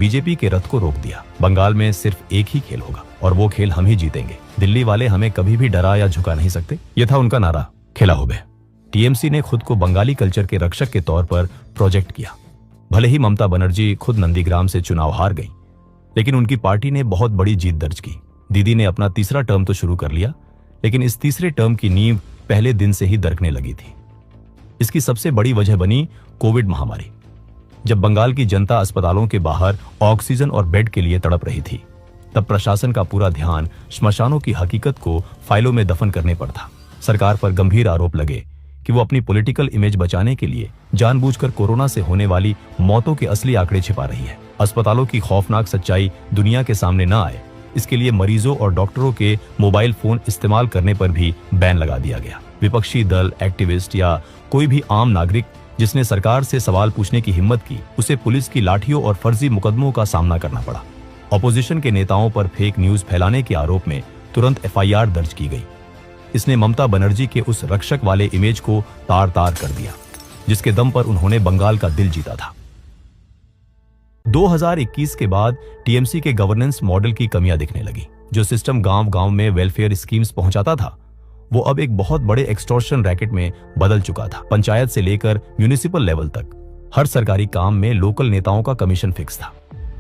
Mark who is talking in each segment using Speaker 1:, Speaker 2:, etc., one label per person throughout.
Speaker 1: BJP के रथ को रोक दिया। बंगाल में सिर्फ एक ही खेल होगा और वो खेल हम ही जीतेंगे। दिल्ली वाले हमें कभी भी डरा या झुका नहीं सकते, यह था उनका नारा। खेला हो बे। टीएमसी ने खुद को बंगाली कल्चर के रक्षक के तौर पर प्रोजेक्ट किया। भले ही ममता बनर्जी खुद नंदीग्राम से चुनाव हार गई, लेकिन उनकी पार्टी ने बहुत बड़ी जीत दर्ज की। दीदी ने अपना तीसरा टर्म तो शुरू कर लिया, लेकिन इस तीसरे टर्म की नींव पहले दिन से ही दरकने लगी थी। इसकी सबसे बड़ी वजह बनी कोविड महामारी। जब बंगाल की जनता अस्पतालों के बाहर ऑक्सीजन और बेड के लिए तड़प रही थी, तब प्रशासन का पूरा ध्यान श्मशानों की हकीकत को फाइलों में दफन करने पर था। सरकार पर गंभीर आरोप लगे कि वो अपनी पॉलिटिकल इमेज बचाने के लिए जानबूझकर कोरोना से होने वाली मौतों के असली आंकड़े छिपा रही है। अस्पतालों की खौफनाक सच्चाई दुनिया के सामने न आए, इसके लिए मरीजों और डॉक्टरों के मोबाइल फोन इस्तेमाल करने पर भी बैन लगा दिया गया। विपक्षी दल, एक्टिविस्ट या कोई भी आम नागरिक जिसने सरकार से सवाल पूछने की हिम्मत की, उसे पुलिस की लाठियों और फर्जी मुकदमों का सामना करना पड़ा। ऑपोजिशन के नेताओं पर फेक न्यूज फैलाने के आरोप में तुरंत एफआईआर दर्ज की गई। इसने ममता बनर्जी के उस रक्षक वाले इमेज को तार तार कर दिया, जिसके दम पर उन्होंने बंगाल का दिल जीता था। 2021 के बाद टीएमसी के गवर्नेंस मॉडल की कमियां दिखने लगी। जो सिस्टम गांव-गांव में वेलफेयर स्कीम्स पहुंचाता था, वो अब एक बहुत बड़े एक्सटॉर्शन रैकेट में बदल चुका था। पंचायत से लेकर म्यूनिसिपल लेवल तक हर सरकारी काम में लोकल नेताओं का कमीशन फिक्स था।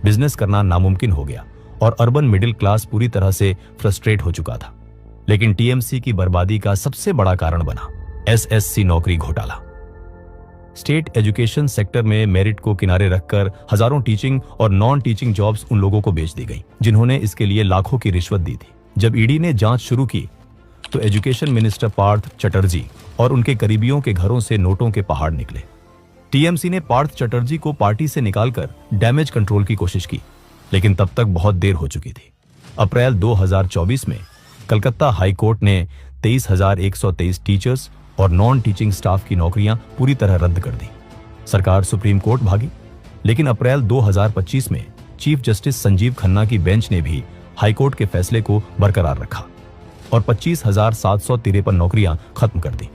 Speaker 1: बिजनेस करना नामुमकिन हो गया और अर्बन मिडिल क्लास पूरी तरह से फ्रस्ट्रेट हो चुका था। लेकिन टीएमसी की बर्बादी का सबसे बड़ा कारण बना एसएससी नौकरी घोटाला। स्टेट एजुकेशन सेक्टर में मेरिट को किनारे रखकर हजारों टीचिंग और नॉन टीचिंग जॉब्स उन लोगों को बेच दी गई जिन्होंने इसके लिए लाखों की रिश्वत दी थी। जब ईडी ने जांच शुरू की तो एजुकेशन मिनिस्टर पार्थ चटर्जी और उनके करीबियों के घरों से नोटों के पहाड़ निकले। टीएमसी ने पार्थ चटर्जी को पार्टी से निकालकर डैमेज कंट्रोल की कोशिश की, लेकिन तब तक बहुत देर हो चुकी थी। अप्रैल 2024 में कलकत्ता हाई कोर्ट ने 23,123 टीचर्स और नॉन टीचिंग स्टाफ की नौकरियां पूरी तरह रद्द कर दी। सरकार सुप्रीम कोर्ट भागी, लेकिन अप्रैल 2025 में चीफ जस्टिस संजीव खन्ना की बेंच ने भी हाईकोर्ट के फैसले को बरकरार रखा और 25,753 नौकरियां खत्म कर दी।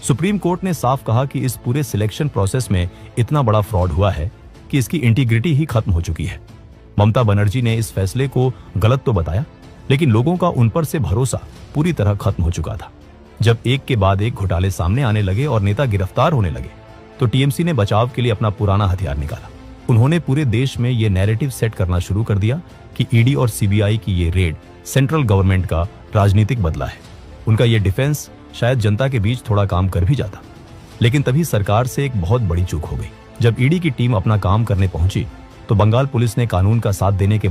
Speaker 1: सुप्रीम कोर्ट ने साफ कहा कि इस पूरे सिलेक्शन प्रोसेस में इतना बड़ा फ्रॉड हुआ है कि इसकी इंटीग्रिटी ही खत्म हो चुकी है। ममता बनर्जी ने इस फैसले को गलत तो बताया, लेकिन लोगों का उन पर से भरोसा पूरी तरह खत्म हो चुका था। जब एक के बाद एक घोटाले सामने आने लगे और नेता गिरफ्तार होने लगे, तो टीएमसी ने बचाव के लिए अपना पुराना हथियार निकाला। उन्होंने पूरे देश में ये नैरेटिव सेट करना शुरू कर दिया कि ईडी और सीबीआई की ये रेड सेंट्रल गवर्नमेंट का राजनीतिक बदला है। उनका ये डिफेंस शायद जनता के बीच थोड़ा काम कर भी जाता, लेकिन तभी सरकार से एक बहुत बड़ी चूक हो गई। जब ईडी की टीम अपना काम करने पहुंची, तो बंगाल पुलिस ने कानून का साथ देने के